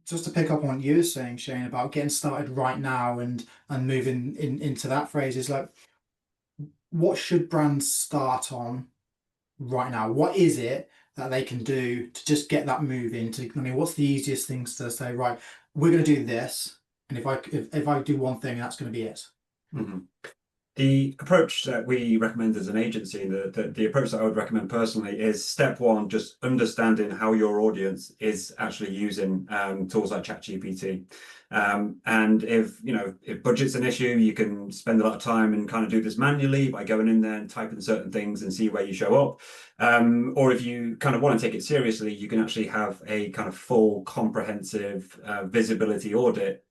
just to pick up on what you were saying, Shane, about getting started right now and moving into that phrase is like, what should brands start on right now? What is it that they can do to just get that move into? I mean, what's the easiest things to say, right, we're going to do this, and if I do one thing, that's going to be it. Mhm. The approach that we recommend as an agency, the approach that I would recommend personally is step one, just understanding how your audience is actually using tools like ChatGPT. And if budget's an issue, you can spend a lot of time and kind of do this manually by going in there and typing certain things and see where you show up. Or if you kind of want to take it seriously, you can actually have a kind of full comprehensive visibility audit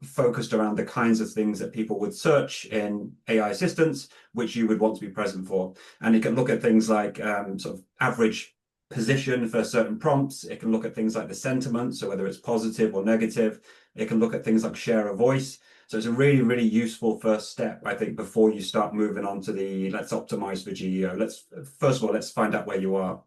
focused around the kinds of things that people would search in AI assistants, which you would want to be present for. And it can look at things like sort of average position for certain prompts. It can look at things like the sentiment, so whether it's positive or negative. It can look at things like share of voice. So it's a really, really useful first step, I think, before you start moving on to the let's optimize for GEO. First of all, let's find out where you are.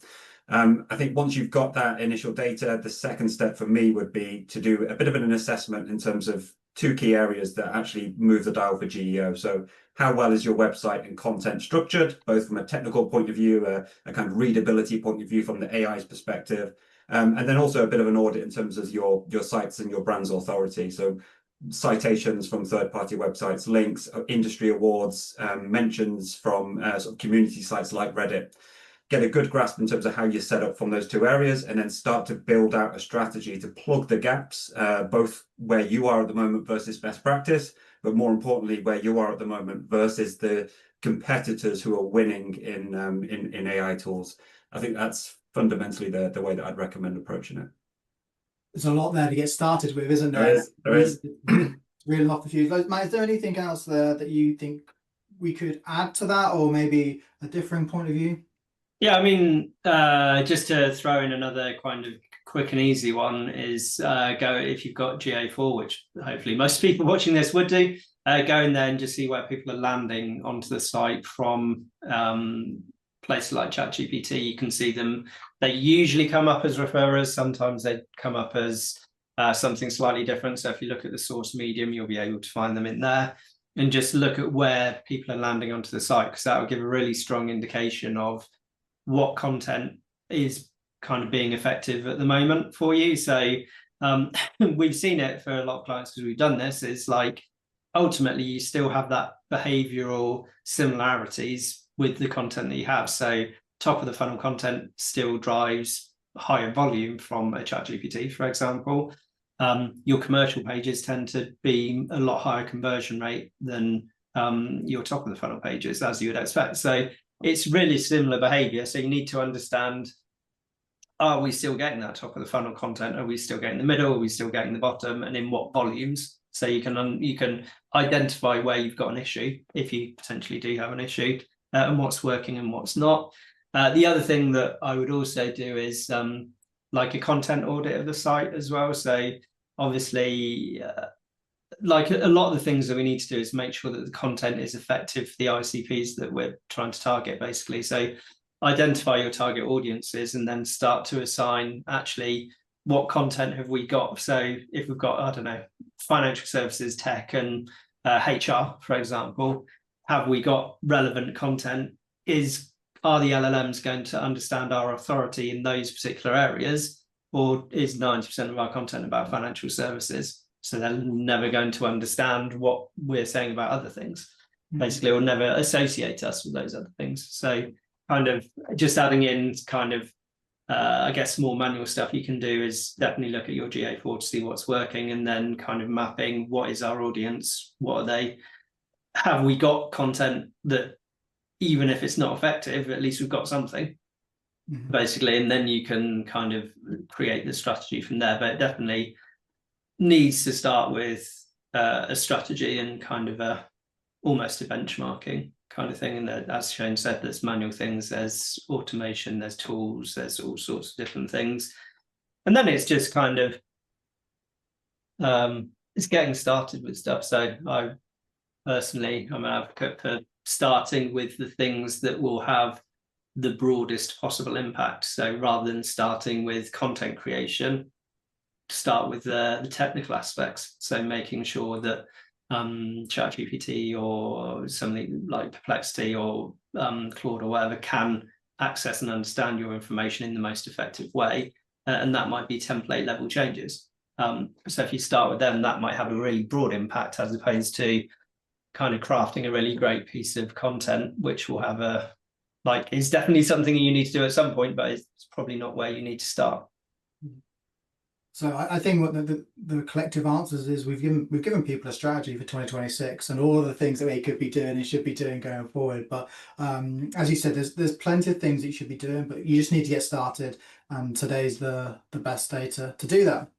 I think once you've got that initial data, the second step for me would be to do a bit of an assessment in terms of two key areas that actually move the dial for GEO. So how well is your website and content structured, both from a technical point of view, a kind of readability point of view from the AI's perspective, and then also a bit of an audit in terms of your sites and your brand's authority. So citations from third-party websites, links, industry awards, mentions from sort of community sites like Reddit. Get a good grasp in terms of how you're set up from those two areas, and then start to build out a strategy to plug the gaps, both where you are at the moment versus best practice, but more importantly, where you are at the moment versus the competitors who are winning in AI tools. I think that's fundamentally the way that I'd recommend approaching it. There's a lot there to get started with, isn't There there? is, there is. Really off the fuse. Matt, is there anything else there that you think we could add to that, or maybe a differing point of view? Yeah, I mean, just to throw in another kind of quick and easy one is go if you've got GA4, which hopefully most people watching this would do, go in there and just see where people are landing onto the site from places like ChatGPT. You can see them. They usually come up as referrers. Sometimes they come up as something slightly different. So if you look at the source medium, you'll be able to find them in there. And just look at where people are landing onto the site, because that will give a really strong indication of what content is kind of being effective at the moment for you. So we've seen it for a lot of clients because we've done this. It's like ultimately you still have that behavioral similarities with the content that you have. So top of the funnel content still drives higher volume from a ChatGPT, for example. Your commercial pages tend to be a lot higher conversion rate than your top of the funnel pages, as you would expect. So it's really similar behavior. So you need to understand, are we still getting that top of the funnel content? Are we still getting the middle? Are we still getting the bottom? And in what volumes? So you can identify where you've got an issue, if you potentially do have an issue, and what's working and what's not. The other thing that I would also do is like a content audit of the site as well. So obviously, like a lot of the things that we need to do is make sure that the content is effective for the ICPs that we're trying to target, basically. So identify your target audiences and then start to assign actually what content have we got. So if we've got, I don't know, financial services, tech, and HR, for example, have we got relevant content? Are the LLMs going to understand our authority in those particular areas, or is 90% of our content about financial services? So they're never going to understand what we're saying about other things, basically, or never associate us with those other things. So kind of just adding in kind of, I guess, more manual stuff you can do is definitely look at your GA4 to see what's working, and then kind of mapping what is our audience, what are they, have we got content that even if it's not effective, at least we've got something, basically, and then you can kind of create the strategy from there. But it definitely needs to start with a strategy and kind of almost a benchmarking kind of thing. And as Shane said, there's manual things, there's automation, there's tools, there's all sorts of different things. And then it's just kind of it's getting started with stuff. So I personally, I'm an advocate for starting with the things that will have the broadest possible impact. So rather than starting with content creation, start with the technical aspects. So making sure that ChatGPT or something like Perplexity or Claude or whatever can access and understand your information in the most effective way. And that might be template level changes. So if you start with them, that might have a really broad impact as opposed to kind of crafting a really great piece of content, which will have a, like, it's definitely something you need to do at some point, but it's probably not where you need to start. So I think what the collective answers is we've given people a strategy for 2026 and all of the things that they could be doing and should be doing going forward. But as you said, there's plenty of things that you should be doing, but you just need to get started. And today's the best day to do that.